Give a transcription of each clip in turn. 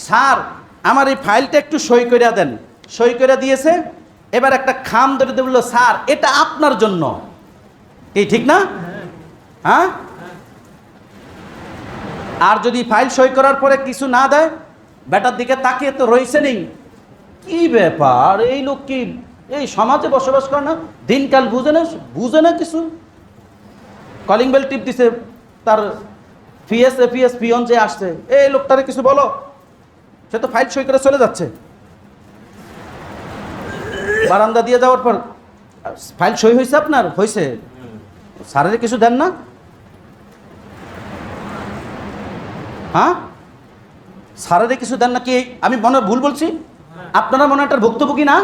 Sir আমার এই ফাইলটা একটু সই করে দেন। সই করে দিয়েছে, এবার একটা খাম ধরে দিয়ে বললো, স্যার এটা আপনার জন্য। এই ঠিক না? হ্যাঁ। আর যদি ফাইল সই করার পরে কিছু না দেয়, বেটার দিকে তাকিয়ে তো রয়েছে নেই, কি ব্যাপার, এই লোক কি এই সমাজে বসবাস করে না, দিনকাল বুঝে না কিছু। কলিং বেল টিপ দিছে, তার এপিএস পিয়ন যে আসছে, এই লোকটারে কিছু বলো, সে তো ফাইল সই করে চলে যাচ্ছে। বারান্দা দিয়ে যাওয়ার পর, ফাইল সই হয়েছে আপনার? হয়েছে। স্যারের কিছু দেন না? হ্যাঁ, স্যারের কিছু দেন না কি? আমি মনে ভুল বলছি? আপনারা মনে এটার ভুক্তভোগী না?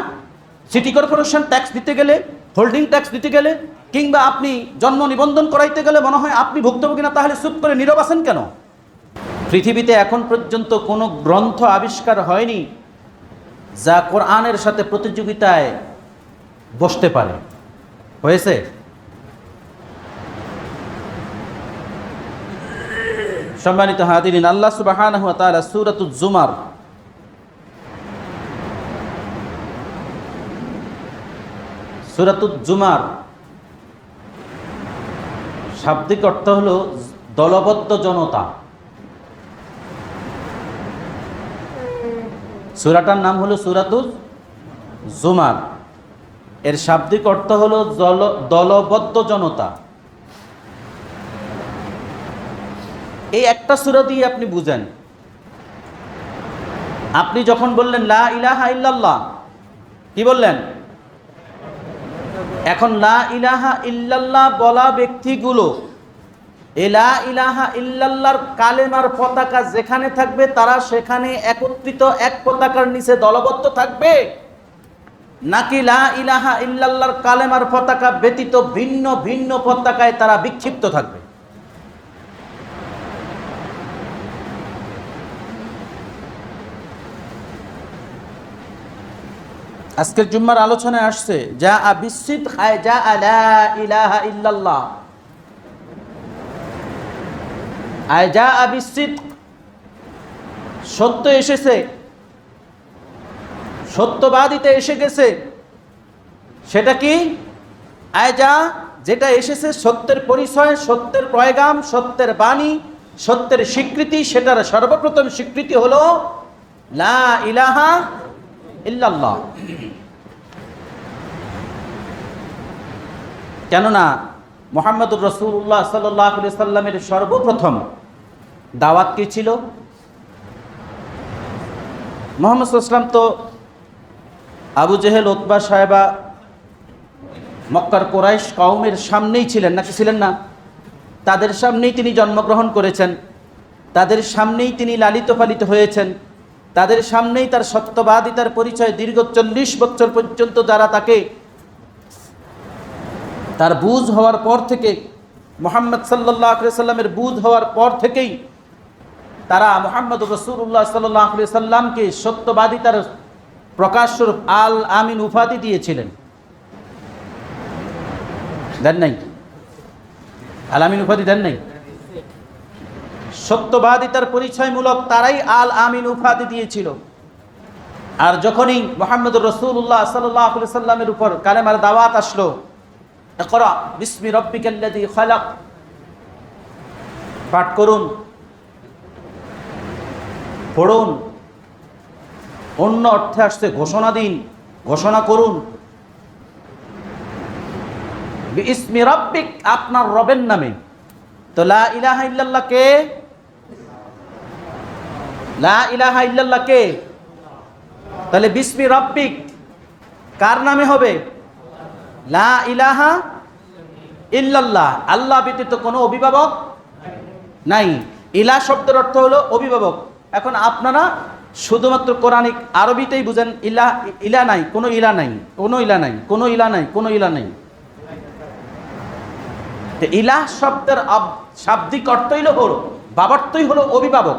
সিটি কর্পোরেশন ট্যাক্স দিতে গেলে, হোল্ডিং ট্যাক্স দিতে গেলে, কিংবা আপনি জন্ম নিবন্ধন করাইতে গেলে মনে হয় আপনি ভুক্তভোগী না, তাহলে চুপ করে নীরব আছেন কেন? পৃথিবীতে এখন পর্যন্ত কোনো গ্রন্থ আবিষ্কার হয়নি যা কোরআনের সাথে প্রতিযোগিতায় বসতে পারে। হয়েছে? সম্মানিত হাদিরিন, আল্লাহ সুবহানাহু ওয়া তাআলা সূরাতুজ জুমার শাব্দিক অর্থ হলো দলবদ্ধ জনতা। সূরাটার নাম হলো সূরাতুজ জুমার, এর শাব্দিক অর্থ হলো দলবদ্ধ জনতা। এই একটা সূরা দিয়ে আপনি বুঝেন। আপনি যখন বললেন লা ইলাহা ইল্লাল্লাহ, কি বললেন? এখন লা ইলাহা ইল্লাল্লাহ বলা ব্যক্তিগুলো এই লা ইলাহা ইল্লাল্লাহর কালেমার পতাকা যেখানে থাকবে, তারা সেখানে একত্রিত এক পতাকার নিচে দলবদ্ধ থাকবে, নাকি লা ইলাহা ইল্লাল্লাহর কালেমার পতাকা ব্যতীত ভিন্ন ভিন্ন পতাকায় তারা বিক্ষিপ্ত থাকবে? আজকের জুম্মার আলোচনায় আসছে যা বিসিদক যা লা ইলাহা ইল্লাল্লাহ, যা বিসিদক, সত্য এসেছে, সত্যবাদিতে এসে গেছে। সেটা কি? আয়জা, যেটা এসেছে সত্যের পরিচয়, সত্যের পয়গাম, সত্যের বাণী, সত্যের স্বীকৃতি, সেটার সর্বপ্রথম স্বীকৃতি হলো লা ইলাহা ইল্লাল্লাহ। কেননা মুহাম্মদুর রাসূলুল্লাহ সাল্লাল্লাহু আলাইহি সাল্লামের সর্বপ্রথম দাওয়াত কি ছিল? মুহাম্মদ সাল্লাল্লাহু আলাইহি সাল্লাম তো আবু জেহেল, উতবা, সায়বা, মক্কার কুরাইশ কওমের সামনেই ছিলেন, নাকি ছিলেন না? তাদের সামনেই তিনি জন্মগ্রহণ করেছেন, তাদের সামনেই তিনি লালিত পালিত হয়েছেন, তাদের সামনেই তার সত্যবাদিতার পরিচয়। দীর্ঘ 40 বছর পর্যন্ত যারা তাকে, তার বুঝ হওয়ার পর থেকে, মুহাম্মদ সাল্লাল্লাহু আলাইহি সাল্লামের বুঝ হওয়ার পর থেকেই তারা মুহাম্মদুর রাসূলুল্লাহ সাল্লাল্লাহু আলাইহি সাল্লামকে সত্যবাদিতার প্রকাশস্বরূপ আল আমিন উপাধি দিয়েছিলেন। দেন নাই? আল আমিন উপাধি দেন নাই? সত্যবাদিতার পরিচয়মূলক তারাই আল আমিন উপাধি দিয়েছিল। আর যখনই মুহাম্মদুর রাসূলুল্লাহ সাল্লাল্লাহু আলাইহি সাল্লামের উপর কালেমার দাওয়াত আসলো, ইকরা বিসমি রাব্বিকাল্লাযী খালাক, পাঠ করুন, পড়ুন। অন্য অর্থে আসছে ঘোষণা দিন, ঘোষণা করুন। বিসমি রাব্বিক, আপনার রবের নামে। তো লা ইলাহা ইল্লাল্লাহ কে? লা ইলাহা ইল্লাল্লাহ কে? তাহলে বিসমি রাব্বিক কার নামে হবে? লা ইলাহা ইল্লাল্লাহ, আল্লাহ ব্যতীত কোনো অভিভাবক নাই। ইলাহ শব্দের অর্থ হলো অভিভাবক। এখন আপনারা শুধুমাত্র কোরআনিক আরবিতেই বুঝেন ইলাহ, ইলা নাই, কোনো ইলা নাই, কোনো ইলা নাই, কোনো ইলা নাই, কোনো ইলা নাই। ইলাহ শব্দের শাব্দিক অর্থই হলো, বাবার্থই হলো অভিভাবক।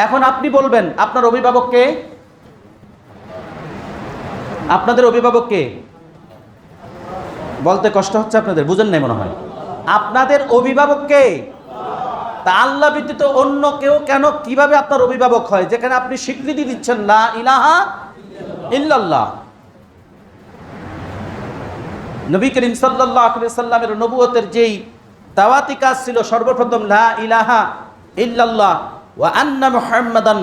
এখন আপনি বলবেন আপনার অভিভাবক কে? আপনাদের অভিভাবক কে? বলতে কষ্ট হচ্ছে আপনাদের, বুঝেন নাই মনে হয়। আপনাদের অভিভাবক কে? তা আল্লাহ ব্যতীত অন্য কেউ কেন কিভাবে আপনার অভিভাবক হয়, যেখানে আপনি স্বীকৃতি দিচ্ছেন লা ইলাহা ইল্লাল্লাহ। নবী করিম সাল্লাল্লাহু আলাইহি সাল্লামের নবুয়তের যেই দাওয়াতি কাজ ছিল, সর্বপ্রথম লা ইলাহা ইল্লাল্লাহ ওয়া আন্না মুহাম্মাদান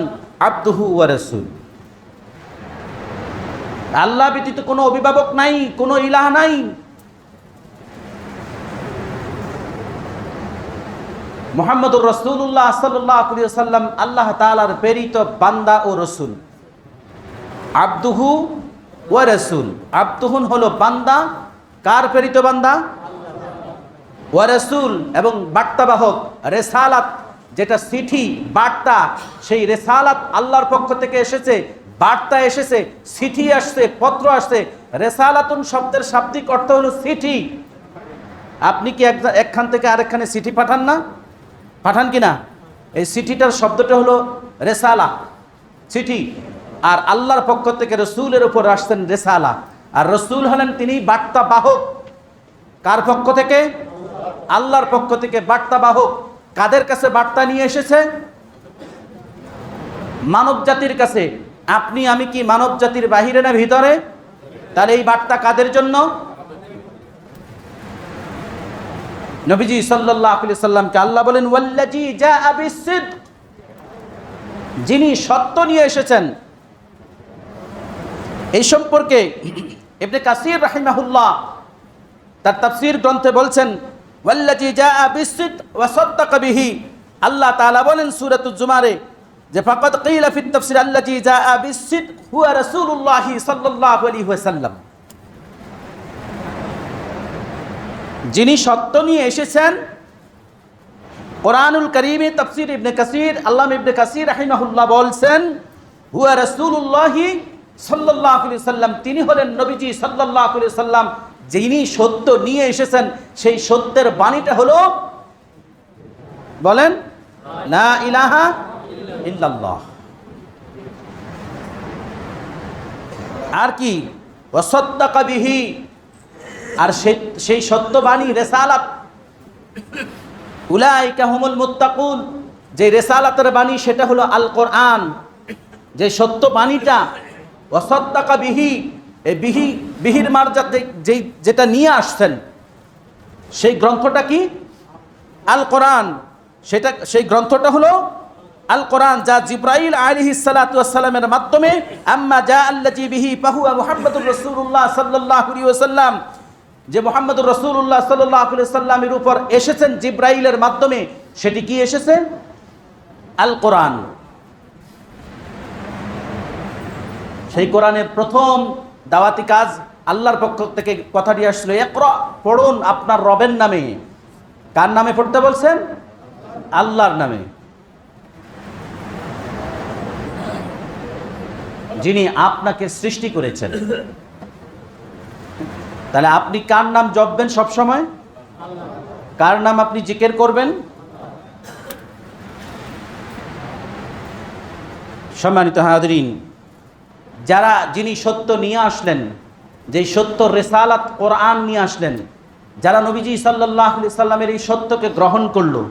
আবদুহু ওয়া রাসূল। আল্লাহ ব্যতীত কোনো অভিভাবক নাই, কোনো ইলাহ নাই। মুহাম্মদুর রাসূলুল্লাহ সাল্লাল্লাহু আলাইহি ওয়াসাল্লাম আল্লাহ তাআলার প্রেরিত বান্দা ও রাসূল। আবদুহু ওয়া রাসূল, আবদুহুন হলো বান্দা, কার প্রেরিত বান্দা? ওয়া রাসূল, এবং বার্তাবাহক। রেসালাত যেটা চিঠি, বার্তা, সেই রেসালাত আল্লাহর পক্ষ থেকে এসেছে, বার্তা এসেছে, চিঠি আসছে, পত্র আসছে। রেসালাতুন শব্দের শাব্দিক অর্থ হলো চিঠি। আপনি কি একখান থেকে আরেকখানে চিঠি পাঠান না? পাঠান কি না? এই চিঠিটার শব্দটা হলো রেসালা, চিঠি। আর আল্লাহর পক্ষ থেকে রসুলের উপর আসছেন রেসালা। আর রসুল হলেন তিনি বার্তা বাহক। কার পক্ষ থেকে? আল্লাহর পক্ষ থেকে বার্তা বাহক। কাদের কাছে বার্তা নিয়ে এসেছে? মানব জাতির কাছে। আপনি আমি কি মানব জাতির বাহিরে না ভিতরে? তাহলে এই বার্তা কাদের জন্য? নবীজি সাল্লাল্লাহু আলাইহি সাল্লামকে আল্লাহ বলেন ওয়াল্লাযী জাআ বিস-সিদক, যিনি সত্য নিয়ে এসেছেন। এই সম্পর্কে ইবনে কাসির রাহিমাহুল্লাহ তার তাফসীর গ্রন্থে বলছেন ওয়াল্লাযী জাআ বিস-সিদক ওয়া সাদ্দাকা বিহি। আল্লাহ তাআলা বলেন সূরাতুজ জুমারে যে ফাকাদ কিলা ফিত তাফসীর আল্লাযী জাআ বিস-সিদক হুয়া রাসূলুল্লাহ সাল্লাল্লাহু আলাইহি ওয়াসাল্লাম, যিনি সত্য নিয়ে এসেছেন। কোরআনুল কারীমে তাফসীর ইবনে কাসির, আল্লামা ইবনে কাসির রাহিমাহুল্লাহ বলছেন হুয়া রাসূলুল্লাহ সাল্লাল্লাহু আলাইহি ওয়াসাল্লাম, তিনি হলেন নবীজি সাল্লাল্লাহু আলাইহি ওয়াসাল্লাম, যিনি সত্য নিয়ে এসেছেন। সেই সত্যের বাণীটা হলো, বলেন, লা ইলাহা ইল্লাল্লাহ। আর কি? ওয়া সাদ্দাকা বিহি, আর সেই সত্যবাণী রেসালাত। উলাইকা হুমুল মুত্তাকুন, যে রেসালাতের বাণী সেটা হলো আল কোরআন, যে সত্য বাণীটা। ওয়া সাদ্দাকা বিহি, এই বিহির মার্জাতে যেটা নিয়ে আসছেন, সেই গ্রন্থটা কি? আল কোরআন। সেই গ্রন্থটা হলো আল কোরআন, যা জিবরাইল আলাইহিস সালাতু ওয়াস সালামের মাধ্যমে আম্মা জা আল্লাযী বিহি ফাহুয়া মুহাম্মাদুর রাসূলুল্লাহ সাল্লাল্লাহু আলাইহি ওয়াসাল্লাম, যে মুহাম্মদুর রাসূলুল্লাহ সাল্লাল্লাহু আলাইহি ওয়াসাল্লামের উপর এসেছেন জিবরাইলের মাধ্যমে, সেটি কি এসেছে? আল কোরআন। সেই কোরআনের প্রথম দাওয়াতি কাজ আল্লাহর পক্ষ থেকে কথাটি আসলো, ইকরা, পড়ুন আপনার রবের নামে। কার নামে পড়তে বলছেন? আল্লাহর নামে, যিনি আপনাকে সৃষ্টি করেছেন। তাহলে আপনি কার নাম জপবেন সব সময়? কার নাম আপনি জিকির করবেন? সম্মানিত হাজিরিন, যিনি সত্য নিয়ে আসলেন, যেই সত্য রেসালাত কোরআন নিয়ে আসলেন, যারা নবীজি সাল্লাল্লাহু আলাইহি সাল্লামের এই সত্যকে গ্রহণ করলো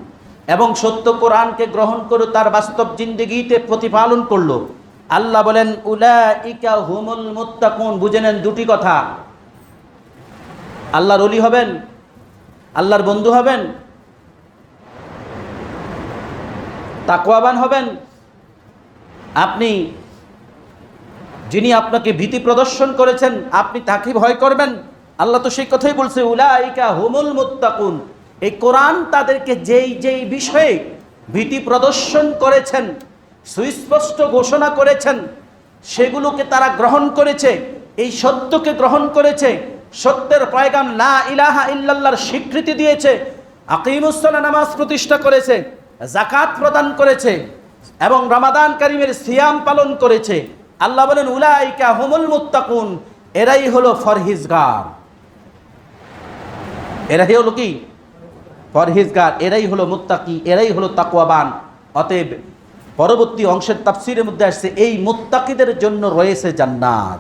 এবং সত্য কোরআনকে গ্রহণ করে তার বাস্তব জিন্দেগিতে প্রতিপালন করলো, আল্লাহ বলেন উলাইকা হুমুল মুত্তাকুন। বুঝে নেন দুটি কথা। আল্লাহর ওলি হবেন, আল্লাহর বন্ধু হবেন, তাকওয়াবান হবেন। আপনি, যিনি আপনাকে ভীতি প্রদর্শন করেছেন, আপনি তাকে ভয় করবেন। আল্লাহ তো সেই কথাই বলছে উলাইকা হুমুল মুত্তাকুন। এই কোরআন তাদেরকে যেই বিষয়ে ভীতি প্রদর্শন করেছেন, সুস্পষ্ট ঘোষণা করেছেন, সেগুলোকে তারা গ্রহণ করেছে, এই সত্যকে গ্রহণ করেছে, সত্যের পয়গাম লা ইলাহা ইল্লাল্লাহর স্বীকৃতি দিয়েছে, আকিমুসসালাহ নামাজ প্রতিষ্ঠা করেছে, যাকাত প্রদান করেছে এবং রমাদান কারীমের সিয়াম পালন করেছে। আল্লাহ বলেন উলাইকা হুমুল মুত্তাকুন, এরাই হলো ফরহিজগার। এরাই হলো কি? ফরহিজগার। এরাই হলো মুত্তাকি, এরাই হলো তাকওয়াবান। অতএব পরবর্তী অংশের তাফসীরের মধ্যে আসছে এই মুত্তাকিদের জন্য রয়েছে জান্নাত।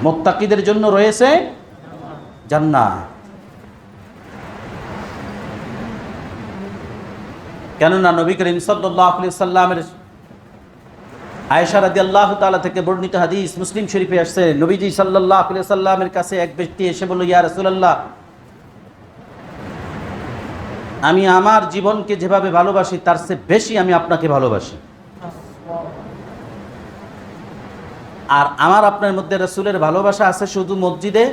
মুত্তাকিদের জন্য রয়েছে জান্নাত। কেননা নবী করিম সাল্লাল্লাহু আলাইহি সাল্লামের আয়েশা রাদিয়াল্লাহু তাআলা থেকে বর্ণিত হাদিস মুসলিম শরীফে আসছে, নবীজি সাল্লাল্লাহু আলাইহি সাল্লামের কাছে এক ব্যক্তি এসে বলল, ইয়া রাসূলুল্লাহ, আমি আমার জীবনকে যেভাবে ভালোবাসি তার চেয়ে বেশি আমি আপনাকে ভালোবাসি, আর আমার আপনার মধ্যে রাসূলের ভালোবাসা আছে শুধু মসজিদে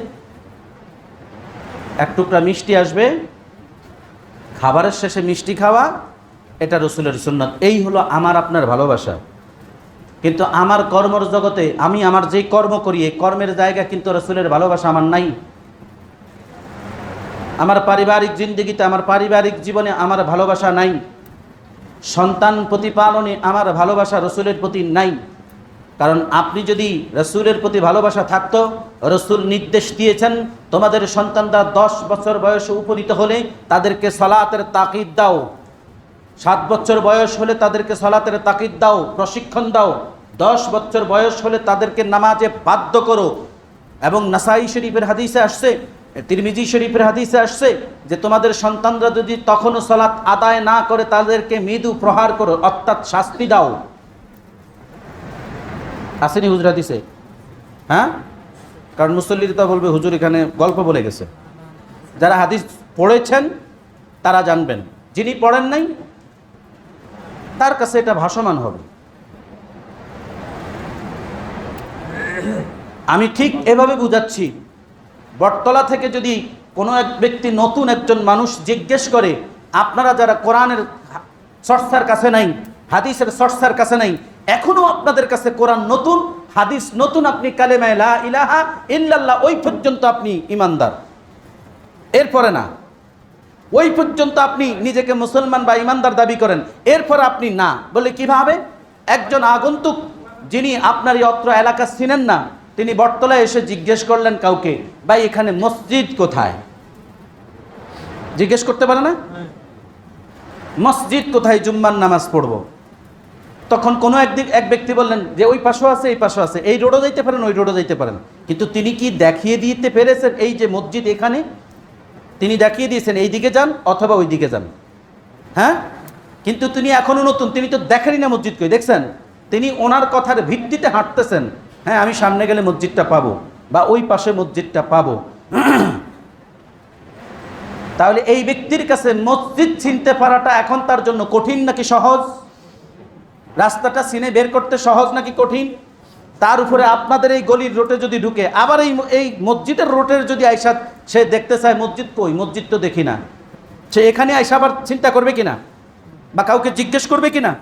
এক টুকরা মিষ্টি আসবে, খাবারের শেষে মিষ্টি খাওয়া, এটা রাসূলের সুন্নাত, এই হলো আমার আপনার ভালোবাসা। কিন্তু আমার কর্মের জগতে আমি আমার যেই কর্ম করি এই কর্মের জায়গা কিন্তু রাসূলের ভালোবাসা আমার নাই। আমার পারিবারিক জিন্দেগিতে, আমার পারিবারিক জীবনে আমার ভালোবাসা নাই, সন্তান প্রতিপালনে আমার ভালোবাসা রাসূলের প্রতি নাই। কারণ আপনি যদি রাসূলের প্রতি ভালোবাসা থাকতো, রাসূল নির্দেশ দিয়েছেন তোমাদের সন্তানরা 10 বছর বয়সে উপনীত হলে তাদেরকে সালাতের তাকিদ দাও, 7 বছর বয়স হলে তাদেরকে সালাতের তাকিদ দাও, প্রশিক্ষণ দাও, 10 বছর বয়স হলে তাদেরকে নামাজে বাধ্য করো। এবং নাসাই শরীফের হাদিসে আসছে, তিরমিজি শরীফের হাদিসে আসছে যে তোমাদের সন্তানরা যদি তখনও সালাত আদায় না করে তাদেরকে মৃদু প্রহার করো, অর্থাৎ শাস্তি দাও। আসেনি হুজুর হাদিসে? হ্যাঁ, কারণ মুসল্লিরা বলবে হুজুর এখানে গল্প বলে গেছে। যারা হাদিস পড়েছেন তারা জানবেন, যিনি পড়েন নাই তার কাছে এটা ভাসমান হবে। আমি ঠিক এভাবে বুঝাচ্ছি, বটতলা থেকে যদি কোনো এক ব্যক্তি নতুন একজন মানুষ জিজ্ঞেস করে, আপনারা যারা কোরআনের চর্চার কাছে নাই, হাদিসের চর্চার কাছে নাই, এখনো আপনাদের কাছে কোরআন নতুন, হাদিস নতুন, আপনি কালেমা লা ইলাহা ইল্লাল্লাহ ওই পর্যন্ত আপনি ইমানদার, এরপরে না। ওই পর্যন্ত আপনি নিজেকে মুসলমান বা ইমানদার দাবি করেন, এরপর আপনি না বলে কিভাবে? একজন আগন্তুক যিনি আপনার এই অত্র এলাকা চিনেন না, তিনি বটতলায় এসে জিজ্ঞেস করলেন কাউকে, ভাই এখানে মসজিদ কোথায়? জিজ্ঞেস করতে পারে না? মসজিদ কোথায় জুম্মার নামাজ পড়ব? তখন কোনো এক ব্যক্তি বললেন যে ওই পাশেও আছে, এই পাশেও আছে, এই রোডও যাইতে পারেন, ওই রোডও যাইতে পারেন। কিন্তু তিনি কি দেখিয়ে দিতে পেরেছেন এই যে মসজিদ এখানে? তিনি দেখিয়ে দিয়েছেন এই দিকে যান অথবা ওই দিকে যান। হ্যাঁ, কিন্তু তিনি এখনো নতুন, তিনি তো দেখেনই না মসজিদ কই, দেখছেন? তিনি ওনার কথার ভিত্তিতে হাঁটতেছেন, হ্যাঁ আমি সামনে গেলে মসজিদটা পাবো বা ওই পাশে মসজিদটা পাবো। তাহলে এই ব্যক্তির কাছে মসজিদ চিনতে পারাটা এখন তার জন্য কঠিন নাকি সহজ? রাস্তাটা চিনে বের করতে সহজ নাকি কঠিন? তার উপরে আপনাদের এই গলির রোডে যদি ঢুকে, আবার এই মসজিদের রোডের যদি আইসা সে দেখতে চায় মসজিদ কই, মসজিদ তো দেখি না, সে এখানে আইসা আবার চিন্তা করবে কিনা বা কাউকে জিজ্ঞেস করবে কিনা?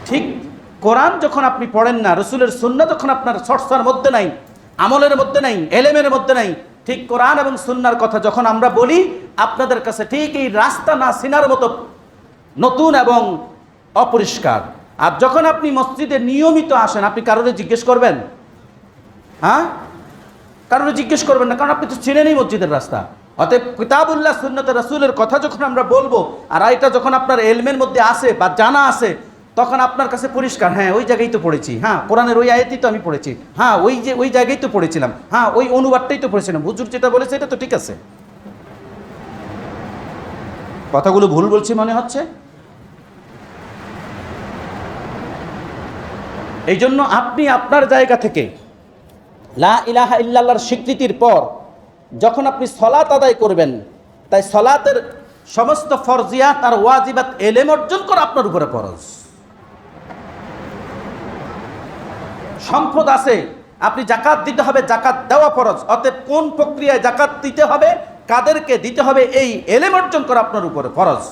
ঠিক কোরআন যখন আপনি পড়েন না, রসুলের সুন্নাহ যখন আপনার চর্চার মধ্যে নাই, আমলের মধ্যে নাই, এলেমের মধ্যে নাই, ঠিক কোরআন এবং সুন্নাহর কথা যখন আমরা বলি আপনাদের কাছে ঠিক এই রাস্তা না চিনার মতো নতুন এবং অপরিষ্কার। আর যখন আপনি মসজিদে নিয়মিত আসেন, আপনি কারোরে জিজ্ঞেস করবেন? হ্যাঁ, কারোরে জিজ্ঞেস করবেন না, কারণ আপনি তো চিনেনই মসজিদের রাস্তা। অতএব কিতাবুল্লাহ সুন্নাতে রাসূলের কথা যখন আমরা বলবো, আর এটা যখন আপনার এলমের মধ্যে আসে বা জানা আছে, তখন আপনার কাছে পরিষ্কার, হ্যাঁ ওই জায়গায় তো পড়েছি, হ্যাঁ কোরআনের ওই আয়াতই তো আমি পড়েছি, হ্যাঁ ওই জায়গায় তো পড়েছিলাম, হ্যাঁ ওই অনুবাদটাই তো পড়েছিলাম, হুজুর যেটা বলেছে এটা তো ঠিক আছে। কথাগুলো ভুল বলছি মনে হচ্ছে? এই জন্য আপনি আপনার জায়গা থেকে লা ইলাহা ইল্লাল্লাহর স্বীকৃতির পর যখন আপনি সলাত আদায় করবেন, তাই সলাতের সমস্ত ফরজিয়াত আর ওয়াজিবাত এলেম অর্জন করা আপনার উপরে ফরজ। সম্পদ আছে, আপনি জাকাত দিতে হবে, জাকাত দেওয়া ফরজ। অতএব কোন প্রক্রিয়ায় জাকাত দিতে হবে, কাদেরকে দিতে হবে, এই এলেম অর্জন করা আপনার উপরে ফরজ।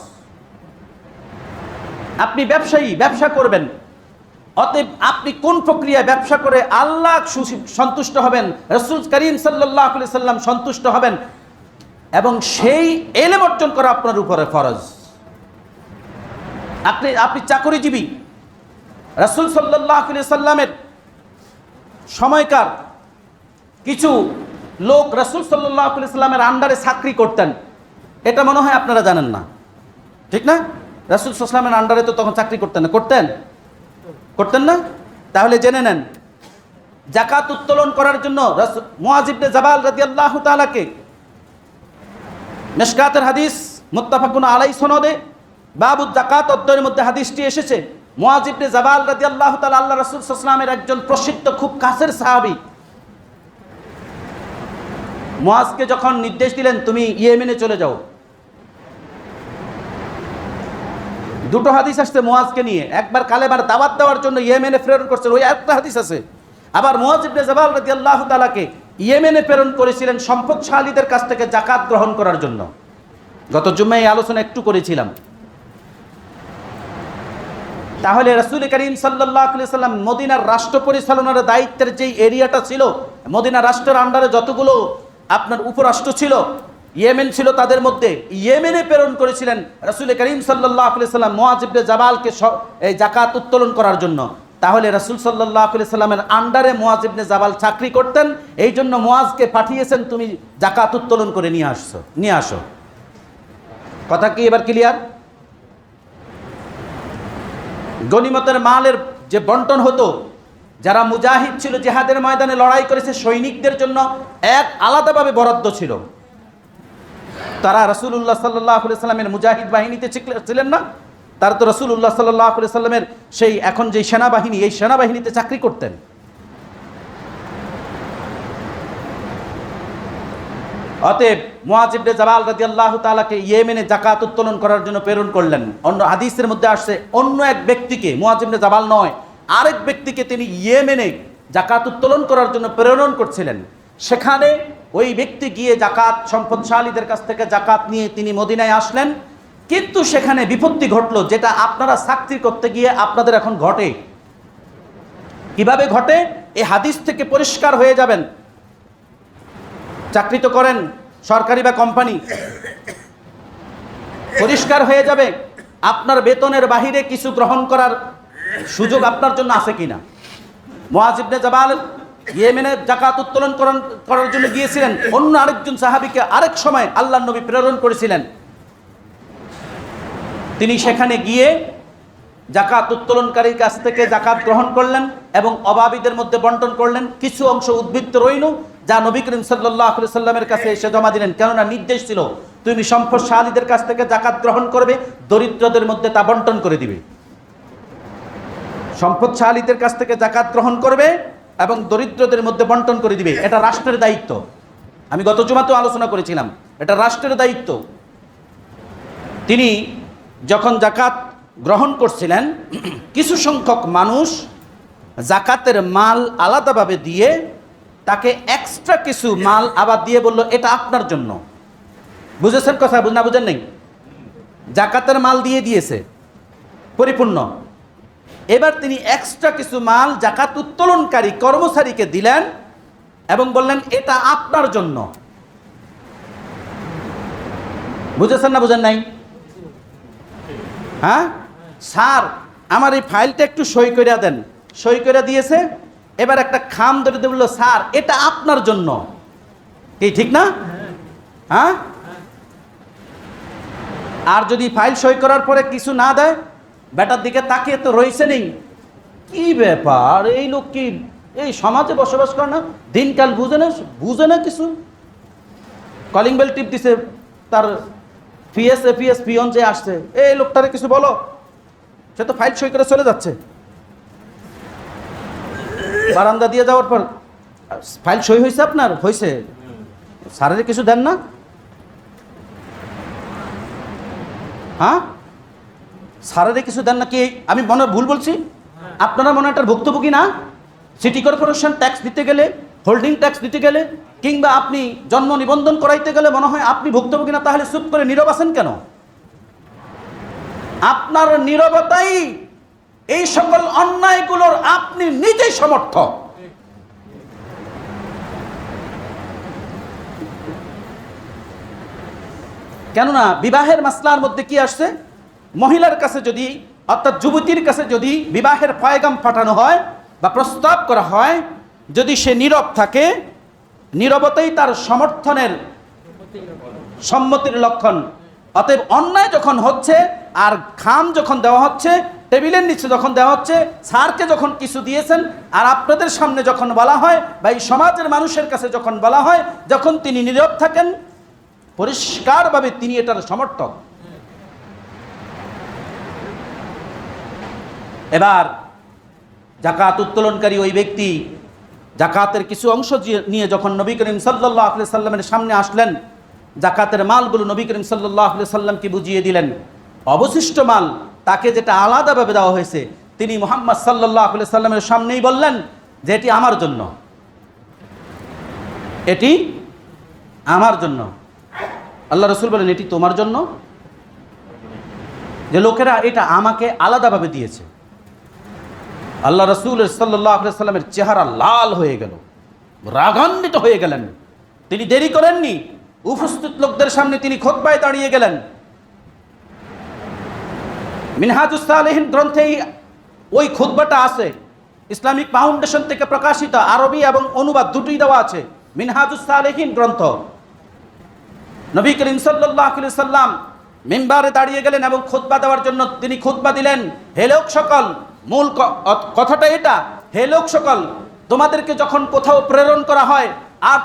আপনি ব্যবসায়ী, ব্যবসা করবেন, অতএব আপনি কোন প্রক্রিয়ায় ব্যবসা করে আল্লাহ সন্তুষ্ট হবেন, রাসূল করিম সাল্লাল্লাহু আলাইহি সাল্লাম সন্তুষ্ট হবেন, এবং সেই এলেম অর্জন করা আপনার উপরে ফরজ। আপনি চাকরিজীবী, রাসূল সাল্লাল্লাহু আলাইহি সাল্লামের সময়কার কিছু লোক রাসূল সাল্লাল্লাহু আলাইহি সাল্লামের আন্ডারে চাকরি করতেন, এটা মনে হয় আপনারা জানেন না, ঠিক না? রাসূল সাল্লাল্লাহু আলাইহি সাল্লামের আন্ডারে তো তখন চাকরি করতেন না, করতেন না? তাহলে জেনে নেন, যাকাত উত্তোলন করার জন্য মুআয ইবনে জাবাল রাদিয়াল্লাহু তাআলাকে মিশকাতের হাদিস মুত্তাফাকুন আলাইহি সনদে বাবু যাকাত অধ্যায়ের মধ্যে হাদিসটি এসেছে। মুআজ ইবনে জাবাল রাদিয়াল্লাহু তাআলা আল্লাহ রাসূল সাল্লাল্লাহু আলাইহি ওয়াসাল্লামের একজন প্রসিদ্ধ খুব কাছের সাহাবী। মুআজকে যখন নির্দেশ দিলেন তুমি ইয়েমেনে চলে যাও, দুটো হাদিস আসছে মুআজকে নিয়ে। একবার কালেমার দাওয়াত দেওয়ার জন্য ইয়েমেনে প্রেরণ করছেন, ওই একটা হাদিস আছে। আবার মুআজ ইবনে জাবাল রাদিয়াল্লাহু তাআলাকে ইয়েমেনে প্রেরণ করেছিলেন সম্পদশালীদের কাছ থেকে যাকাত গ্রহণ করার জন্য। গত জুম্মায় এই আলোচনা একটু করেছিলাম। তাহলে রাসূল করিম সাল্লাল্লাহু আলাইহি সাল্লাম মদিনার রাষ্ট্র পরিচালনার দায়িত্বের যেই এরিয়াটা ছিল, মদিনা রাষ্ট্রের আন্ডারে যতগুলো আপনার উপরাষ্ট্র ছিল, ইয়েমেন ছিল তাদের মধ্যে, ইয়েমেনে প্রেরণ করেছিলেন রাসূল করিম সাল্লাল্লাহু আলাইহি সাল্লাম মুআজ ইবনে জাবালকে এই যাকাত উত্তোলন করার জন্য। তাহলে রাসূল সাল্লাল্লাহু আলাইহি সাল্লামের আন্ডারে মুআজ ইবনে জাবাল চাকরি করতেন, এই জন্য মুআজকে পাঠিয়েছেন তুমি যাকাত উত্তোলন করে নিয়ে আসো। কথা কি এবার ক্লিয়ার? গনিমতের মালের যে বন্টন হতো, যারা মুজাহিদ ছিল, জিহাদের ময়দানে লড়াই করেছে, সৈনিকদের জন্য এক আলাদাভাবে বরাদ্দ ছিল। তারা রাসূলুল্লাহ সাল্লাল্লাহু আলাইহি সাল্লামের মুজাহিদ বাহিনীতে ছিলেন না, তারা তো রাসূলুল্লাহ সাল্লাল্লাহু আলাইহি সাল্লামের সেই এখন যে সেনাবাহিনী, এই সেনাবাহিনীতে চাকরি করতেন। অতএব মুআজ ইবনে জাবাল রাদিয়াল্লাহু তাআলাকে ইয়েমেনে যাকাত উত্তোলন করার জন্য প্রেরণ করলেন। অন্য হাদিসের মধ্যে আসছে অন্য এক ব্যক্তিকে, মুআজ ইবনে জাবাল নয়, আরেক ব্যক্তিকে তিনি ইয়েমেনে যাকাত উত্তোলন করার জন্য প্রেরণ করছিলেন। সেখানে ওই ব্যক্তি গিয়ে যাকাত সম্পদশালীদের কাছ থেকে যাকাত নিয়ে তিনি মদিনায় আসলেন। কিন্তু সেখানে বিপত্তি ঘটলো, যেটা আপনারা চাকরি করতে গিয়ে আপনাদের এখন ঘটে। কিভাবে ঘটে এই হাদিস থেকে পরিষ্কার হয়ে যাবেন। চাকরি তো করেন সরকারি বা কোম্পানি, পরিষ্কার হয়ে যাবে আপনার বেতনের বাহিরে কিছু গ্রহণ করার সুযোগ আপনার জন্য আছে কিনা। মুআজ ইবনে জাবাল ইয়েমেনে যাকাত উত্তোলন করার জন্য গিয়েছিলেন, অন্য আরেকজন সাহাবীকে আরেক সময় আল্লাহর নবী প্রেরণ করেছিলেন। তিনি সেখানে গিয়ে যাকাত উত্তোলনকারীর কাছ থেকে যাকাত গ্রহণ করলেন এবং অভাবীদের মধ্যে বন্টন করলেন। কিছু অংশ উদ্বৃত্ত রইল, যা নবী করিম সাল্লাল্লাহু আলাইহি সাল্লামের কাছে এসে জমা দিলেন। কেননা নির্দেশ ছিল তুমি সম্পদশালীদের কাছ থেকে যাকাত গ্রহণ করবে, দরিদ্রদের মধ্যে তা বন্টন করে দিবে। সম্পদশালীদের কাছ থেকে যাকাত গ্রহণ করবে এবং দরিদ্রদের মধ্যে বন্টন করে দিবে, এটা রাষ্ট্রের দায়িত্ব। আমি গত জুমাতেও আলোচনা করেছিলাম, এটা রাষ্ট্রের দায়িত্ব। তিনি যখন যাকাত গ্রহণ করছিলেন, কিছু সংখ্যক মানুষ যাকাতের মাল আলাদাভাবে দিয়ে তাকে এক্সট্রা কিছু মাল আবার দিয়ে বলল এটা আপনার জন্য। বুঝেছেন কথা না? বুঝেন নাই? যাকাতের মাল দিয়ে দিয়েছে পরিপূর্ণ, এবার তিনি এক্সট্রা কিছু মাল যাকাত উত্তোলনকারী কর্মচারীকে দিলেন এবং বললেন এটা আপনার জন্য। বুঝেছেন না বুঝেন নাই? হ্যাঁ স্যার আমার এই ফাইলটা একটু সই করে দেন। সই করে দিয়েছে, এবার একটা খাম ধরে দিয়ে বললো স্যার এটা আপনার জন্য। কি ঠিক না? হ্যাঁ। আর যদি ফাইল সই করার পরে কিছু না দেয়, বেটার দিকে তাকিয়ে তো রয়েছে নেই, কি ব্যাপার, এই লোক কি এই সমাজে বসবাস করে না, দিনকাল বুঝে না কিছু। কলিং বেল টিপ দিছে, তার এপিএস পিয়ন যে আসছে, এই লোকটারে কিছু বলো, সে তো ফাইল সই করে চলে যাচ্ছে। বারান্দা দিয়ে যাওয়ার পর ফাইল সই হয়েছে আপনার? হয়েছে। স্যারের কিছু দেন না? হ্যাঁ স্যারের কিছু দেন না কি? আমি মনে ভুল বলছি? আপনারা মনে এটার ভুক্তভোগী না? সিটি কর্পোরেশন ট্যাক্স দিতে গেলে, হোল্ডিং ট্যাক্স দিতে গেলে, কিংবা আপনি জন্ম নিবন্ধন করাইতে গেলে মনে হয় আপনি ভুক্তভোগী না। তাহলে চুপ করে নীরব আছেন কেন? আপনার নীরবতাই এই সকল অন্যায়গুলোর আপনি নিজেই সমর্থক। কেননা বিবাহের মাসলার মধ্যে কি আসছে, মহিলার কাছে যদি অর্থাৎ যুবতীর কাছে যদি বিবাহের পয়গাম পাঠানো হয় বা প্রস্তাব করা হয়, যদি সে নীরব থাকে, নীরবতাই তার সমর্থনের সম্মতির লক্ষণ। অতএব অন্যায় যখন হচ্ছে আর খাম যখন দেওয়া হচ্ছে, টেবিলের নিচে যখন দেওয়া হচ্ছে, স্যারকে যখন কিছু দিয়েছেন আর আপনাদের সামনে যখন বলা হয় বা এই সমাজের মানুষের কাছে যখন বলা হয়, যখন তিনি নীরব থাকেন, পরিষ্কারভাবে তিনি এটার সমর্থক। এবার জাকাত উত্তোলনকারী ওই ব্যক্তি জাকাতের কিছু অংশ নিয়ে যখন নবী করিম সাল্লাল্লাহু আলাইহি সাল্লামের সামনে আসলেন, জাকাতের মালগুলো নবী করিম সাল্লাল্লাহু আলাইহি সাল্লামকে বুঝিয়ে দিলেন। অবশিষ্ট মাল তাকে যেটা আলাদাভাবে দেওয়া হয়েছে, তিনি মুহাম্মদ সাল্লাল্লাহু আলাইহি সাল্লামের সামনেই বললেন যে এটি আমার জন্য, এটি আমার জন্য। আল্লাহ রসুল বলেন এটি তোমার জন্য? যে লোকেরা এটা আমাকে আলাদাভাবে দিয়েছে। আল্লাহ রসুল সাল্লাল্লাহু আলাইহি সাল্লামের চেহারা লাল হয়ে গেল, রাগান্বিত হয়ে গেলেন। তিনি দেরি করেননি, উপস্থিত লোকদের সামনে তিনি খুতবায় দাঁড়িয়ে গেলেন। মিনহাজুস সালিহিন গ্রন্থে ওই খুতবাটা আছে, ইসলামিক ফাউন্ডেশন থেকে প্রকাশিত, আরবি এবং অনুবাদ দুটোই দেওয়া আছে। মিনহাজুস সালিহিন গ্রন্থ। নবী করিম সাল্লাল্লাহু আলাইহি সাল্লাম মিম্বারে দাঁড়িয়ে গেলেন এবং খুতবা দেওয়ার জন্য তিনি খুতবা দিলেন। হে লোক সকল, মূল কথাটা এটা, হে লোক সকল, তোমাদেরকে যখন কোথাও প্রেরণ করা হয় আর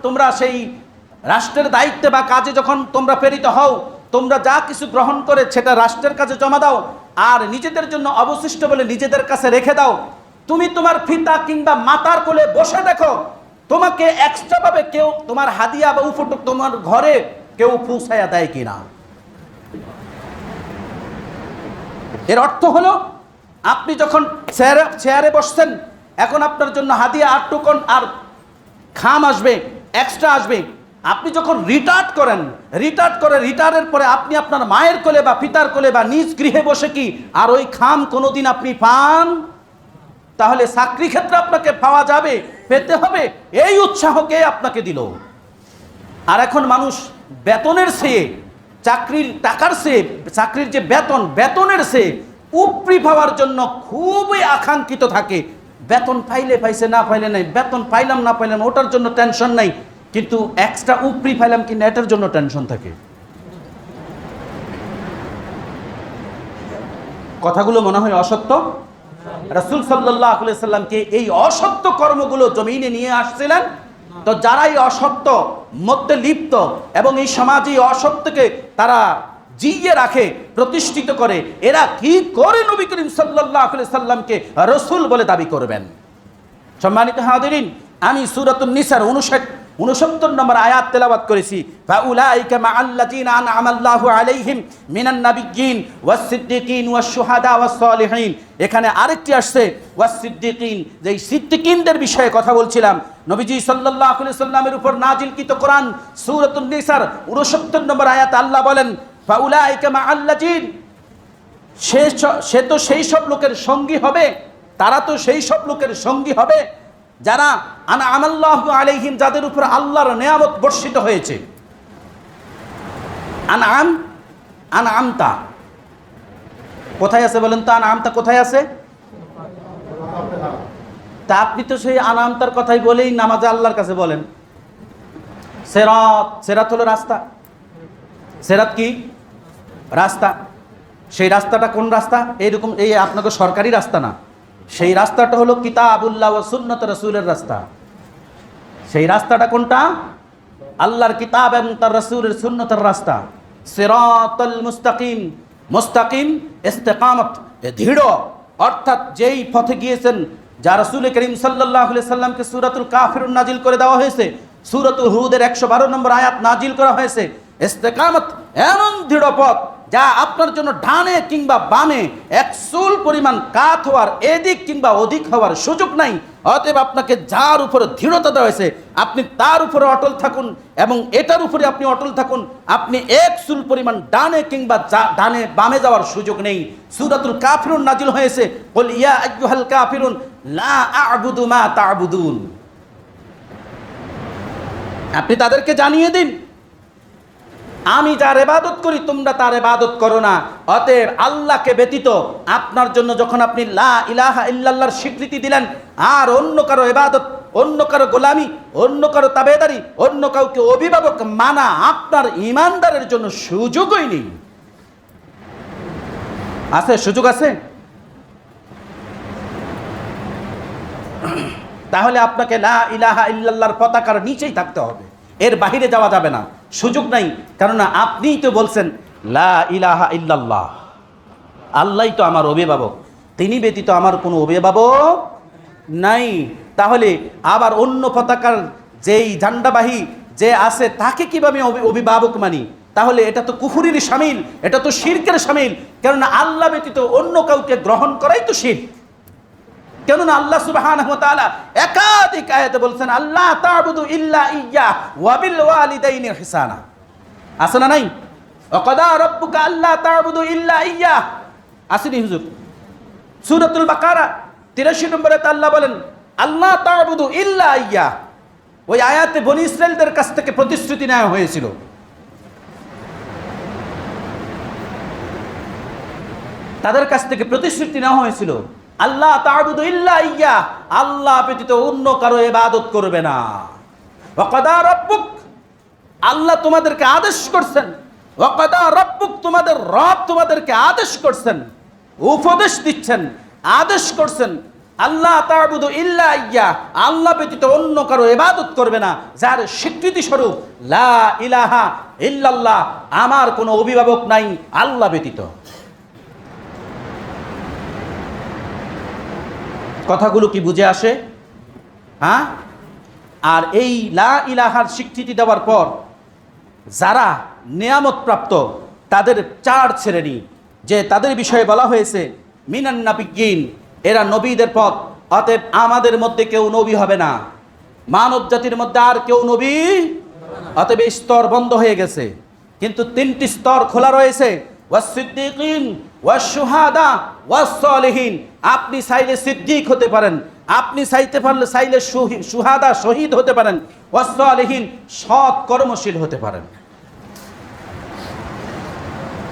তোমরা সেই রাষ্ট্রের দায়িত্বে বা কাজে যখন তোমরা প্রেরিত হও, তোমরা যা কিছু গ্রহণ করে সেটা রাষ্ট্রের কাছে জমা দাও আর নিজেদের জন্য অবশিষ্ট বলে নিজেদের কাছে রেখে দাও। তুমি তোমার পিতা কিংবা মাতার কোলে বসে দেখো তোমাকে এক্সট্রা ভাবে কেউ তোমার হাদিয়া বা উপটুক তোমার ঘরে কেউ পৌঁছায়া দেয় কিনা। এর অর্থ হলো আপনি যখন চেয়ারে বসছেন, এখন আপনার জন্য হাদিয়া আর টোকন আর খাম আসবে, এক্সট্রা আসবে। আপনি যখন রিটায়ার্ড করে রিটায়ারের পরে আপনি আপনার মায়ের কোলে বা পিতার কোলে বা নিজ গৃহে বসে কি আর ওই খাম কোনোদিন আপনি পান? তাহলে চাকরি ক্ষেত্রে আপনাকে পাওয়া যাবে, পেতে হবে, এই উৎসাহকে আপনাকে দিল। আর এখন মানুষ বেতনের চেয়ে, চাকরির টাকার চেয়ে, চাকরির যে বেতনের চেয়ে উপরি পাওয়ার জন্য খুবই আকাঙ্ক্ষিত থাকে। বেতন পাইলে পাইছে, না পাইলে নাই, বেতন পাইলাম না পাইলাম ওটার জন্য টেনশন নাই, কিন্তু এক্সট্রা উপরি পাইলাম কিনা এটার জন্য টেনশন থাকে। কথাগুলো মনে হয় অসত্য। রাসূল সাল্লাল্লাহু আলাইহি সাল্লামকে এই অসত্য কর্মগুলো জমিনে নিয়ে আসছিলেন। তো যারা এই অসত্য মধ্যে লিপ্ত এবং এই সমাজে অসত্যকে তারা জিইয়ে রাখে, প্রতিষ্ঠিত করে, এরা কি করে নবী করিম সাল্লাল্লাহু আলাইহি সাল্লামকে রাসূল বলে দাবি করবেন? সম্মানিত হাজিরিন, আমি সূরাতুন নিসার 69 নম্বর আয়াত তেলাওয়াত করেছি। ফাউলাইকা মাআল্লাযিনা আনআমাল্লাহু আলাইহিম মিনান নাবিয়্যিন ওয়াস সিদ্দিকিন ওয়াস শুহাদা ওয়াস সালিহিন। এখানে আরেকটি আসছে ওয়াস সিদ্দিকিন, যে সিদ্দিকিনদের বিষয়ে কথা বলছিলাম। নবীজি সাল্লাল্লাহু আলাইহি সাল্লামের উপর নাজিলকৃত কোরআন সূরাতুন নিসার 69 নম্বর আয়াত আল্লাহ বলেন ফাউলাইকা মাআল্লাযিন, সে তো সেই সব লোকের সঙ্গী হবে, তারা তো সেই সব লোকের সঙ্গী হবে যারা আনআমাল্লাহু আলাইহিম, যাদের উপর আল্লাহর নেয়ামত বর্ষিত হয়েছে। আনআমতা কোথায় আছে বলেন তো? আনআমতা কোথায় আছে? তা আপনি তো সেই আনআমতার কথাই বলেই নামাজে আল্লাহর কাছে বলেন। সিরাত হলো রাস্তা। সিরাত কি? রাস্তা। সেই রাস্তাটা কোন রাস্তা? এইরকম এই আপনাকে সরকারি রাস্তা না, সেই রাস্তাটা হলো কিতাবুল্লাহ ওয়া সুন্নাত রাসূলের রাস্তা। সেই রাস্তাটা কোনটা? আল্লাহর কিতাব এবং তার রাসূলের সুন্নতের রাস্তা। সিরাতাল মুস্তাকিম, মুস্তাকিম ইস্তিকামত, দৃঢ়, অর্থাৎ যেই পথে গিয়েছেন, যা রাসূল করিম সাল্লাল্লাহু আলাইহি সাল্লামকে সূরাতুল কাফিরুন নাজিল করে দেওয়া হয়েছে, সূরাতুল হুদের 112 নম্বর আয়াত নাজিল করা হয়েছে। ইস্তিকামত এমন দৃঢ় পথ যা আপনার জন্য ডানে কিংবা বামে এক চুল পরিমাণ কাত হওয়ার, এদিক কিংবা ওদিক হওয়ার সুযোগ নাই। অতএব আপনাকে যার উপরে দৃঢ়তা দেওয়া হয়েছে আপনি তার উপরে অটল থাকুন এবং এটার উপরে আপনি অটল থাকুন। আপনি এক চুল পরিমাণ ডানে কিংবা ডানে বামে যাওয়ার সুযোগ নেই। সূরাতুল কাফিরুন নাজিল হয়েছে, কুল ইয়া আইয়ুহাল কাফিরুন লা আ'বুদু মা তা'বুদুন। আপনি তাদেরকে জানিয়ে দিন আমি যার ইবাদত করি তোমরা তার ইবাদত করো না। অতএব আল্লাহকে ব্যতীত আপনার জন্য যখন আপনি লা ইলাহা ইল্লাল্লাহর স্বীকৃতি দিলেন, আর অন্য কারো ইবাদত, অন্য কারো গোলামি, অন্য কারো তাবেদারি, অন্য কাউকে অভিভাবক মানা আপনার ঈমানদারের জন্য সুযোগই নেই। আছে? সুযোগ আছে? তাহলে আপনাকে লা ইলাহা ইল্লাল্লাহর পতাকার নিচেই থাকতে হবে, এর বাহিরে যাওয়া যাবে না, সুযোগ নাই। কারণ আপনিই তো বলছেন লা ইলাহা ইল্লাল্লাহ, আল্লাহই তো আমার অভিভাবক। তিনি ব্যতীত আমার কোনো অভিভাবক নাই। তাহলে আবার অন্য পতাকার যেই ঝান্ডাবাহী যে আছে তাকে কিভাবে অভিভাবক মানি? তাহলে এটা তো কুফুরির শামিল, এটা তো শিরকের শামিল। কেননা আল্লাহ ব্যতীত অন্য কাউকে গ্রহণ করাই তো শিরক। কেননা আল্লাহ সুবহানাহু ওয়া তাআলা একাধিক আয়াতে বলছেন, আল্লাহ তা'বুদু ইল্লা ইয়্যাহ ওয়া বিল ওয়ালিদাইনি ইহসানা। আছে না নাই? ওয়াকাদা রাব্বুকা আল্লা তা'বুদু ইল্লা ইয়্যাহ, আসেনি হুজুর? সূরাতুল বাকারা 83 নম্বরে আল্লাহ বলেন, আল্লাহ তা'বুদু ইল্লা ইয়্যাহ। ওই আয়াতে বনী ইসরাইলদের কাছ থেকে প্রতিশ্রুতি নেওয়া হয়েছিল, তাদের কাছ থেকে প্রতিশ্রুতি নেওয়া হয়েছিল, আল্লাহ তা'বুদু ইল্লা ইয়্যাহ, আল্লাহ ব্যতীত অন্য কারো ইবাদত করবে না। ওয়াকাদা রাব্বুক, আল্লাহ তোমাদেরকে আদেশ করছেন, ওয়াকাদা রাব্বুক, তোমাদের রব তোমাদেরকে আদেশ করছেন, উপদেশ দিচ্ছেন, আদেশ করছেন, আল্লাহ তা'বুদু ইল্লা ইয়্যাহ, আল্লাহ ব্যতীত অন্য কারো ইবাদত করবে না, যার স্বীকৃতি স্বরূপ লা ইলাহা ইল্লাল্লাহ, আমার কোনো অভিভাবক নাই আল্লাহ ব্যতীত। কথাগুলো কি বুঝে আসে? হ্যাঁ? আর এই লা ইলাহার স্বীকৃতি দেওয়ার পর যারা নিয়ামত প্রাপ্ত তাদের 4 শ্রেণী, যে তাদের বিষয়ে বলা হয়েছে মিনান নাবিয়্যিন, এরা নবীদের পথ। অতএব আমাদের মধ্যে কেউ নবী হবে না, মানব জাতির মধ্যে আর কেউ নবী, অতএব স্তর বন্ধ হয়ে গেছে। কিন্তু 3টি স্তর খোলা রয়েছে, ওয়াস-সিদ্দীকিন ওয়াস-শুহাদা ওয়াস-সালিহিন। আপনি চাইলে সিদ্দিক হতে পারেন, আপনি চাইলে শুহাদা শহীদ হতে পারেন, ওয়াস-সালিহিন সৎ কর্মশীল হতে পারেন।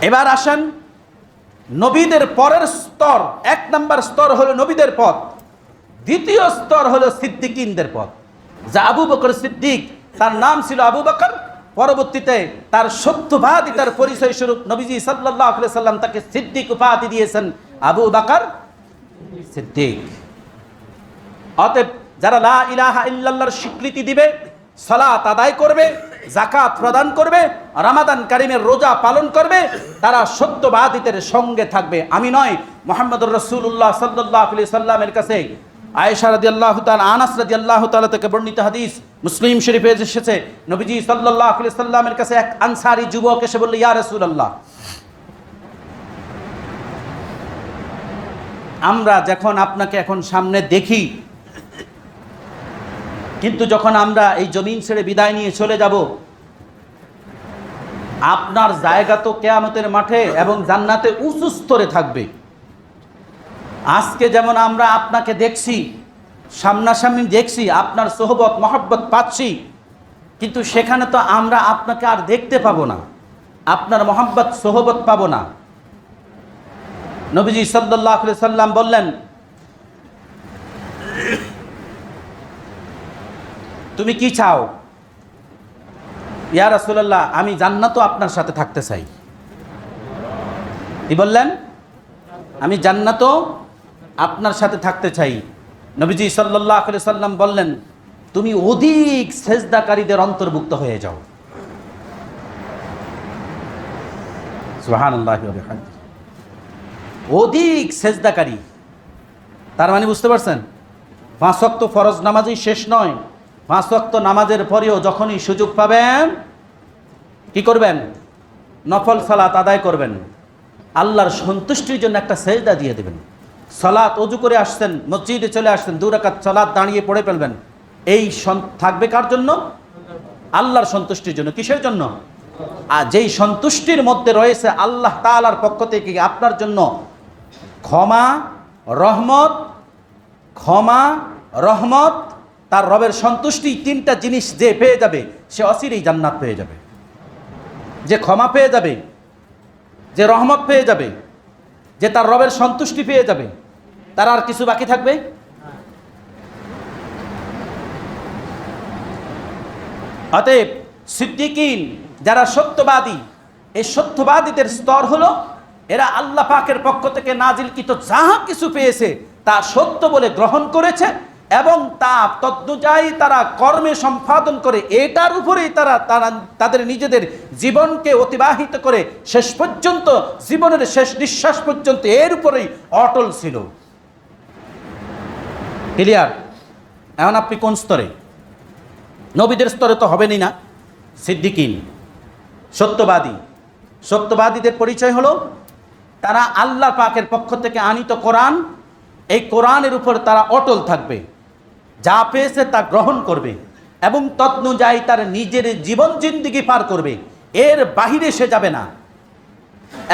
এবার আসেন নবীদের পরের স্তর। 1 নম্বর স্তর হলো নবীদের পথ, দ্বিতীয় স্তর হলো সিদ্দিকিনদের পথ। যা আবু বকর সিদ্দিক, তার নাম ছিল আবু বকর, পরবর্তীতে তার সত্যবাদিতার পরিচয় স্বরূপ নবীজি সাল্লাল্লাহু আলাইহি সাল্লাম তাকে সিদ্দিক উপাধি দিয়েছেন, আবু বকর সিদ্দিক। অতএব যারা লা ইলাহা ইল্লাল্লাহর স্বীকৃতি দিবে, সালাত আদায় করবে, যাকাত প্রদান করবে, রমাদান কারিমের রোজা পালন করবে, তারা সত্যবাদীদের সঙ্গে থাকবে। আমি নয়, মুহাম্মদুর রাসূলুল্লাহ সাল্লাল্লাহু আলাইহি সাল্লামের কাছে আয়েশা রাদিয়াল্লাহু তাআলা, আনাস রাদিয়াল্লাহু তাআলা থেকে বর্ণিত হাদিস মুসলিম শরীফে এসেছে, নবীজি সাল্লাল্লাহু আলাইহি সাল্লামের কাছে এক আনসারী যুবক এসে বলল, ইয়া রাসূলুল্লাহ, আমরা যখন আপনাকে এখন সামনে দেখি, কিন্তু যখন আমরা এই জমিন ছেড়ে বিদায় নিয়ে চলে যাব, আপনার জায়গা তো কিয়ামতের মাঠে এবং জান্নাতে উঁচু স্তরে থাকবে। আজকে যেমন আমরা আপনাকে দেখছি, সামনাসামনি দেখছি, আপনার সোহবত মহব্বত পাচ্ছি, কিন্তু সেখানে তো আমরা আপনাকে আর দেখতে পাবো না, আপনার মহব্বত সোহবত পাবো না। নবীজি সাল্লাল্লাহু আলাইহি সাল্লাম বললেন, তুমি কি চাও? ইয়া রাসূলুল্লাহ, আমি জান্নাতও আপনার সাথে থাকতে চাই। কি বললেন? আমি জান্নাতও আপনার সাথে থাকতে চাই। নবীজি সাল্লাল্লাহু আলাইহি সাল্লাম বললেন, তুমি অধিক সেজদাকারীদের অন্তর্ভুক্ত হয়ে যাও। সুবহানাল্লাহি ওয়া বিহামদিহি। অধিক সেজদাকারী, তার মানে বুঝতে পারছেন, 5 ওয়াক্ত ফরজ নামাজই শেষ নয়, 5 ওয়াক্ত নামাজের পরেও যখনই সুযোগ পাবেন কি করবেন? নফল সালাত আদায় করবেন, আল্লাহর সন্তুষ্টির জন্য একটা সেজদা দিয়ে দেবেন। সালাত অজু করে আসছেন, মসজিদে চলে আসছেন, 2 রাকাত সালাত দাঁড়িয়ে পড়ে ফেলবেন। এই থাকবে কার জন্য? আল্লাহর সন্তুষ্টির জন্য। কিসের জন্য? আর যেই সন্তুষ্টির মধ্যে রয়েছে আল্লাহ তাআলার পক্ষ থেকে আপনার জন্য ক্ষমা, রহমত, তার রবের সন্তুষ্টি, 3টা জিনিস যে পেয়ে যাবে সে অচিরেই জান্নাত পেয়ে যাবে। যে ক্ষমা পেয়ে যাবে, যে রহমত পেয়ে যাবে, যে তার রবের সন্তুষ্টি পেয়ে যাবে, তার আর কিছু বাকি থাকবে? অতএব সিদ্দিকিন যারা সত্যবাদী, এই সত্যবাদীদের স্তর হলো এরা আল্লাহ পাকের পক্ষ থেকে নাজিলকৃত যাহা কিছু পেয়েছে তা সত্য বলে গ্রহণ করেছে এবং তা তদ্নুযায়ী তারা কর্মে সম্পাদন করে, এটার উপরেই তারা তাদের নিজেদের জীবনকে অতিবাহিত করে শেষ পর্যন্ত, জীবনের শেষ নিঃশ্বাস পর্যন্ত এর উপরেই অটল ছিল। ক্লিয়ার? এখন আপনি কোন স্তরে? নবীদের স্তরে তো হবেনই না। সিদ্দিকিন, সত্যবাদী। সত্যবাদীদের পরিচয় হলো তারা আল্লাহ পাকের পক্ষ থেকে আনিত কোরআন, এই কোরআনের উপর তারা অটল থাকবে, যা পেয়েছে তা গ্রহণ করবে এবং তদনুযায়ী তার নিজের জীবন জিন্দিগি পার করবে, এর বাহিরে সে যাবে না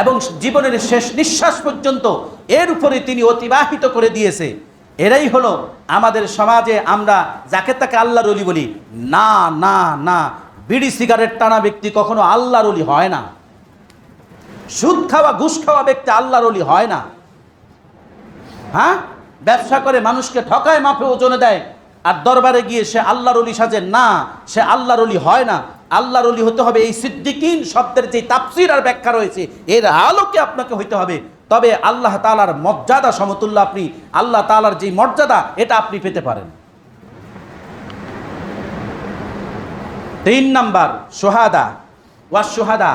এবং জীবনের শেষ নিঃশ্বাস পর্যন্ত এর উপরে তিনি অতিবাহিত করে দিয়েছে। এরাই হলো আমাদের সমাজে আমরা যাকে তাকে আল্লাহর ওলি বলি। না না না, বিড়ি সিগারেট টানা ব্যক্তি কখনো আল্লাহর ওলি হয় না। সুদ খাওয়া ঘুষ খাওয়া ব্যক্তি আল্লাহর ওলি হয় না। হ্যাঁ, ব্যবসা করে মানুষকে ঠকায়, মাপে ওজনে দেয়, আর দরবারে গিয়ে সে আল্লাহর ওলি সাজে, না, সে আল্লাহর ওলি হয় না। আল্লাহর ওলি হতে হবে এই সিদ্দিকিন শব্দের যে তাফসীর আর ব্যাখ্যা রয়েছে এর আলোকে আপনাকে হইতে হবে। তবে আল্লাহ তাআলার মর্যাদা সমতুল্য, আপনি আল্লাহ তাআলার যে মর্যাদা এটা আপনি পেতে পারেন। 3 নাম্বার, শুহাদা ওয়া শুহাদা,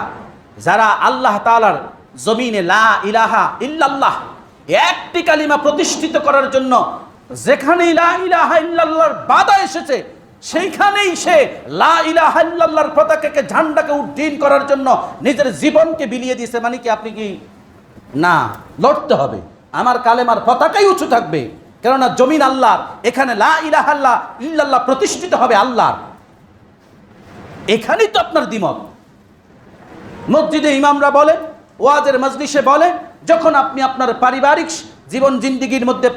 যারা আল্লাহ তাআলার জমিনে লা ইলাহা ইল্লাল্লাহ একটি কালিমা প্রতিষ্ঠিত করার জন্য যেখানেই লা ইলাহা ইল্লাল্লাহর বাধা এসেছে সেইখানেই সে লা ইলাহা ইল্লাল্লাহর পতাকাকে, ঝান্ডাকে উড্ডীন করার জন্য নিজের জীবনকে বিলিয়ে দিয়েছে। মানে কি আপনি কি না, লড়তে হবে, আমার কালেমার পতাকাই উঁচু থাকবে, কেননা জমিন আল্লাহর, এখানে লা ইলাহা ইল্লাল্লাহ প্রতিষ্ঠিত হবে আল্লাহর। এখানেই তো আপনার দ্বিমত। মসজিদে ইমামরা বলে, ওয়াজের মজলিসে বলে, যখন আপনি আপনার পারিবারিক জীবন জিন্দিগির মধ্যে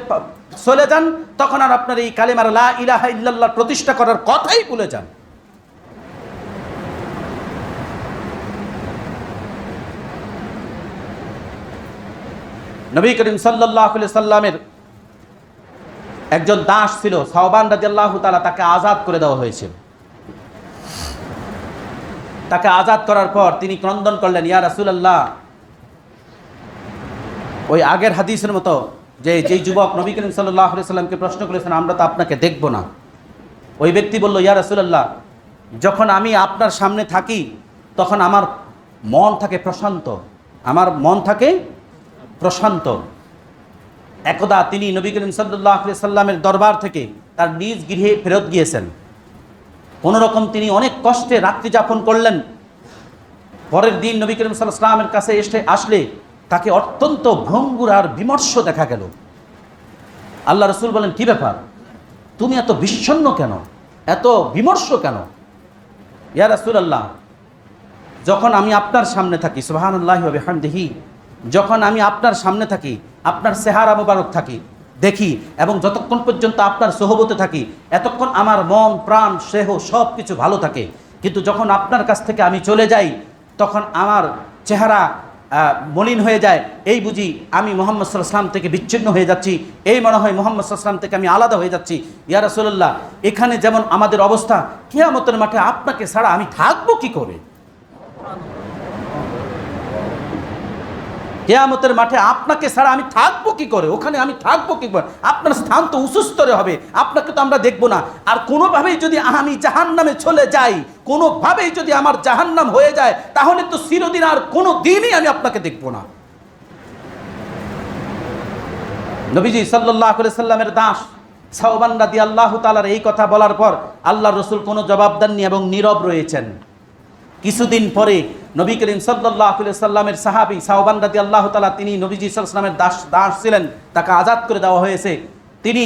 চলে যান তখন আর আপনার এই কালেমার লা ইলাহা ইল্লাল্লাহ প্রতিষ্ঠা করার কথাই ভুলে যান। নবী করিম সাল্লাল্লাহু আলাইহি সাল্লামের একজন দাস ছিল সাওবান রাদিয়াল্লাহু তাআলা, তাকে আজাদ করে দেওয়া হয়েছিল। তাকে আজাদ করার পর তিনি ক্রন্দন করলেন, ইয়া রাসূলুল্লাহ, ওই আগের হাদিসের মতো যেই যুবক নবী করিম সাল্লাল্লাহু আলাইহি সাল্লামকে প্রশ্ন করেছেন, আমরা তো আপনাকে দেখব না। ওই ব্যক্তি বলল, ইয়া রাসূলুল্লাহ, যখন আমি আপনার সামনে থাকি তখন আমার মন থাকে প্রশান্ত, আমার মন থাকে প্রশান্ত। একদা তিনি নবী করিম সাল্লাল্লাহু আলাইহি সাল্লামের দরবার থেকে তার নিজ গৃহে ফেরত গিয়েছেন। কোনোরকম তিনি অনেক কষ্টে রাত্রি যাপন করলেন। পরের দিন নবী করিম সাল্লাল্লাহু আলাইহি সাল্লামের কাছে আসলে তাকে অত্যন্ত ভঙ্গুর আর বিমর্ষ দেখা গেল। আল্লাহ রাসূল বলেন, কি ব্যাপার, তুমি এত বিষণ্ণ কেন, এত বিমর্ষ কেন? ইয়া রাসূলুল্লাহ, যখন আমি আপনার সামনে থাকি, সুবহানাল্লাহি ওয়া বিহামদিহি, যখন আমি আপনার সামনে থাকি, আপনার চেহারা মোবারক থাকি দেখি এবং যতক্ষণ পর্যন্ত আপনার সোহবতে থাকি এতক্ষণ আমার মন প্রাণ সেহ সব কিছু ভালো থাকে। কিন্তু যখন আপনার কাছ থেকে আমি চলে যাই তখন আমার চেহারা মলিন হয়ে যায়। এই বুঝি আমি মুহাম্মদ সাল্লাল্লাহু আলাইহি ওয়াসাল্লাম থেকে বিচ্ছিন্ন হয়ে যাচ্ছি, এই মনে হয় মুহাম্মদ সাল্লাল্লাহু আলাইহি ওয়াসাল্লাম থেকে আমি আলাদা হয়ে যাচ্ছি। ইয়া রাসূলুল্লাহ, এখানে যেমন আমাদের অবস্থা, কিয়ামতের মাঠে আপনাকে ছাড়া আমি থাকবো কি করে? কিয়ামতের মাঠে আপনাকে ছাড়া আমি থাকবো কি করে? ওখানে আমি থাকবো কি করে? আপনার স্থান তো উঁচু স্তরে হবে, আপনাকে তো আমরা দেখবো না। আর কোনোভাবেই যদি আমি জাহান্নামে চলে যাই, কোনোভাবেই যদি আমার জাহান্নাম হয়ে যায়, তাহলে তো চিরদিন আর কোনো দিনই আমি আপনাকে দেখবো না। নবীজি সাল্লাল্লাহু আলাইহি সাল্লামের দাস সাওবান রাদিয়াল্লাহু তাআলার এই কথা বলার পর আল্লাহর রাসূল কোনো জবাব দেননি এবং নীরব রয়েছেন। কিছুদিন পরে নবী করিম সাল্লাল্লাহু আলাইহি সাল্লামের সাহাবী সাওবান রাদিয়াল্লাহু তাআলা, তিনি নবীজি সাল্লাল্লাহু আলাইহি সাল্লামের দাস ছিলেন, তাকে আজাদ করে দেওয়া হয়েছে। তিনি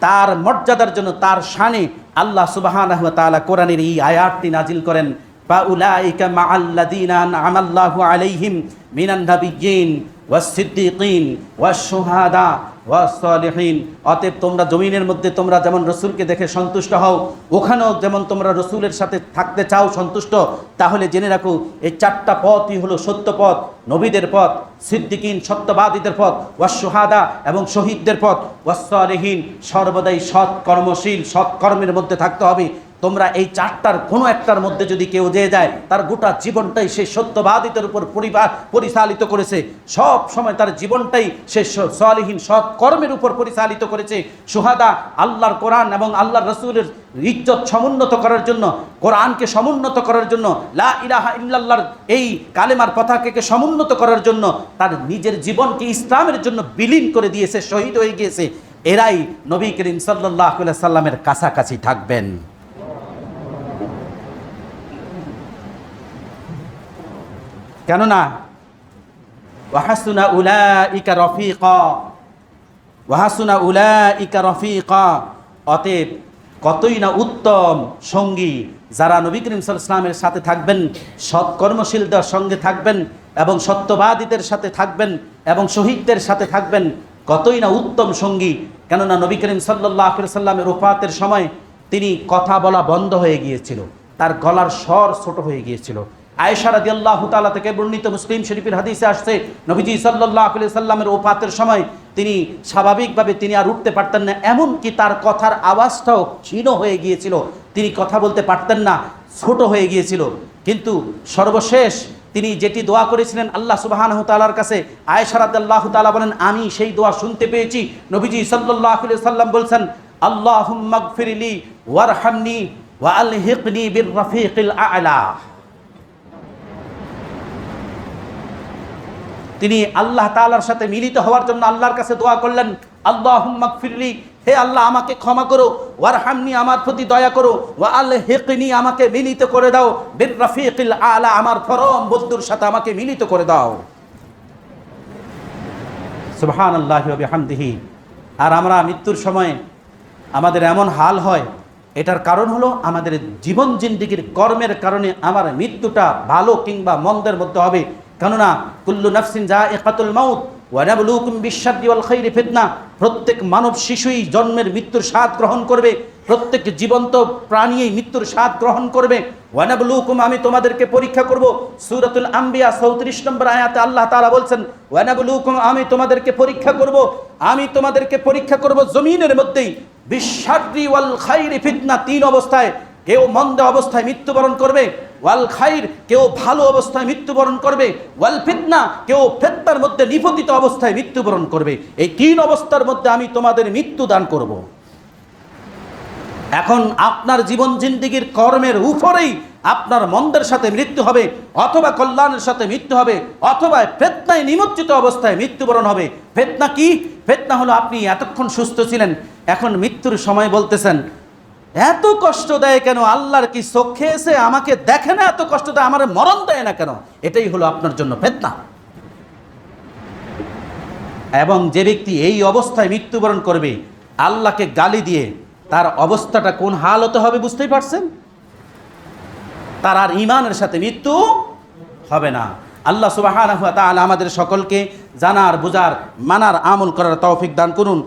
তার মর্যাদার জন্য, তার শানে আল্লাহ সুবহানাহু ওয়া তাআলা কোরআনের এই আয়াতটি নাজিল করেন, ফাউলাইকা মাআল্লাযীনা আনআমাল্লাহু আলাইহিম মিনান নাবিয়্যিন ওয়াস সিদ্দীকিন ওয়াস শুহাদা ওয়াস সালিহিন। অতএব তোমরা জমিনের মধ্যে তোমরা যেমন রসুলকে দেখে সন্তুষ্ট হও, ওখানেও যেমন তোমরা রসুলের সাথে থাকতে চাও সন্তুষ্ট, তাহলে জেনে রাখো এই 4টা পথই হলো সত্য পথ, নবীদের পথ, সিদ্দিকিন সত্যবাদীদের পথ, ওয়াস শুহাদা এবং শহীদদের পথ, ওয়াস সালিহিন সর্বদাই সৎ কর্মশীল, সৎ কর্মের মধ্যে থাকতে হবে। তোমরা এই চারটার কোনো একটার মধ্যে যদি কেউ যেয়ে যায়, তার গোটা জীবনটাই সে সত্যবাদিতার উপর পরিচালিত করেছে, সব সময় তার জীবনটাই সে সালিহিন সৎ কর্মের উপর পরিচালিত করেছে। শুহাদা আল্লাহর কোরআন এবং আল্লাহর রসুলের ইজ্জত সমুন্নত করার জন্য, কোরআনকে সমুন্নত করার জন্য, লা ইলাহা ইল্লাল্লাহর এই কালেমার পতাকাকে সমুন্নত করার জন্য তার নিজের জীবনকে ইসলামের জন্য বিলীন করে দিয়েছে, শহীদ হয়ে গিয়েছে। এরাই নবী করিম সাল্লাল্লাহু আলাইহি সাল্লামের কাছাকাছি থাকবেন। কেননা ওয়াহাসুনা উলাইকা রফিকা, ওয়াহাসুনা উলাইকা রফিকা, অতএব কতই না উত্তম সঙ্গী যারা নবী করিম সাল্লাল্লাহু আলাইহি ওয়াসাল্লামের সাথে থাকবেন, সৎকর্মশীলদের সঙ্গে থাকবেন এবং সত্যবাদীদের সাথে থাকবেন এবং শহীদদের সাথে থাকবেন, কতই না উত্তম সঙ্গী। কেননা নবী করিম সাল্লাল্লাহু আলাইহি ওয়াসাল্লামের ওফাতের সময় তিনি কথা বলা বন্ধ হয়ে গিয়েছিল, তার গলার স্বর ছোট হয়ে গিয়েছিল। আয়েশা রাদিয়াল্লাহু তাআলা থেকে বর্ণিত মুসলিম শরীফের হাদিসে আসছে, নবীজি সাল্লাল্লাহু আলাইহি ওয়াসাল্লামের ওফাতের সময় তিনি স্বাভাবিকভাবে তিনি আর উঠতে পারতেন না, এমনকি তার কথার আওয়াজটাও ক্ষীণ হয়ে গিয়েছিল, তিনি কথা বলতে পারতেন না, ছোট হয়ে গিয়েছিল। কিন্তু সর্বশেষ তিনি যেটি দোয়া করেছিলেন আল্লাহ সুবহানাহু ওয়া তাআলার কাছে, আয়েশা রাদিয়াল্লাহু তাআলা বলেন, আমি সেই দোয়া শুনতে পেয়েছি। নবীজি সাল্লাল্লাহু আলাইহি ওয়াসাল্লাম বলছেন, আল্লাহুম্মা গফিরলি ওয়ারহামনি ওয়া আলহিকনি বির রাফিকিল আ'লা। তিনি আল্লাহ তাআলার সাথে মিলিত হওয়ার জন্য আল্লাহর কাছে দোয়া করলেন, আল্লাহুম্মা গফিরলি, হে আল্লাহ আমাকে ক্ষমা করো, ওয়ারহামনি আমার প্রতি দয়া করো, ওয়া আলহিকনি আমাকে মিলিত করে দাও, বির রাফিকিল আ'লা আমার পরম বন্ধুর সাথে আমাকে মিলিত করে দাও। সুবহানাল্লাহি ওয়া বিহামদিহি। আর আমরা মৃত্যুর সময় আমাদের এমন হাল হয়, এটার কারণ হলো আমাদের জীবন জিন্দেগির কর্মের কারণে আমার মৃত্যুটা ভালো কিংবা মন্দের মধ্যে হবে। কেননা কুল্লু নাফসিন যায়িকাতুল মাউত ওয়া নাবলুকুম বিশ-শাররি ওয়াল খাইরি ফিতনা, প্রত্যেক মানব শিশুই জন্মের মৃত্যুর স্বাদ গ্রহণ করবে, প্রত্যেক জীবন্ত প্রাণীই মৃত্যুর স্বাদ গ্রহণ করবে। ওয়া নাবলুকুম, আমি তোমাদেরকে পরীক্ষা করব। সূরাতুল আম্বিয়া 34 নম্বর আয়াতে আল্লাহ তাআলা বলছেন, ওয়া নাবলুকুম, আমি তোমাদেরকে পরীক্ষা করব, আমি তোমাদেরকে পরীক্ষা করব জমিনের মধ্যেই বিশ-শাররি ওয়াল খাইরি ফিতনা, তিন অবস্থায়, কেউ মন্দ অবস্থায় মৃত্যুবরণ করবে, ওয়াল খাইর কেউ ভালো অবস্থায় মৃত্যুবরণ করবে, ওয়াল ফিতনা কেউ ফিতনার মধ্যে নিপতিত অবস্থায় মৃত্যুবরণ করবে। এই তিন অবস্থার মধ্যে আমি তোমাদের মৃত্যু দান করব। এখন আপনার জীবন জিন্দেগির কর্মের উপরেই আপনার মন্দের সাথে মৃত্যু হবে, অথবা কল্যাণের সাথে মৃত্যু হবে, অথবা ফিতনায় নিমজ্জিত অবস্থায় মৃত্যুবরণ হবে। ফিতনা কি? ফিতনা হলো আপনি এতক্ষণ সুস্থ ছিলেন, এখন মৃত্যুর সময় বলতেছেন, এত কষ্ট দেয় কেন? আল্লাহর কি চোখে এসে আমাকে দেখে না? এত কষ্ট দেয়, আমার মরণ দেয় না কেন? এটাই হলো আপনার জন্য ফিতনা। এবং যে ব্যক্তি এই অবস্থায় মৃত্যুবরণ করবে আল্লাহকে গালি দিয়ে, তার অবস্থাটা কোন হাল হতে হবে বুঝতেই পারছেন? তার আর ঈমানের সাথে মৃত্যু হবে না। আল্লাহ সুবহানাহু ওয়া তাআলা আমাদের সকলকে জানার, বুঝার, মানার, আমল করার তৌফিক দান করুন।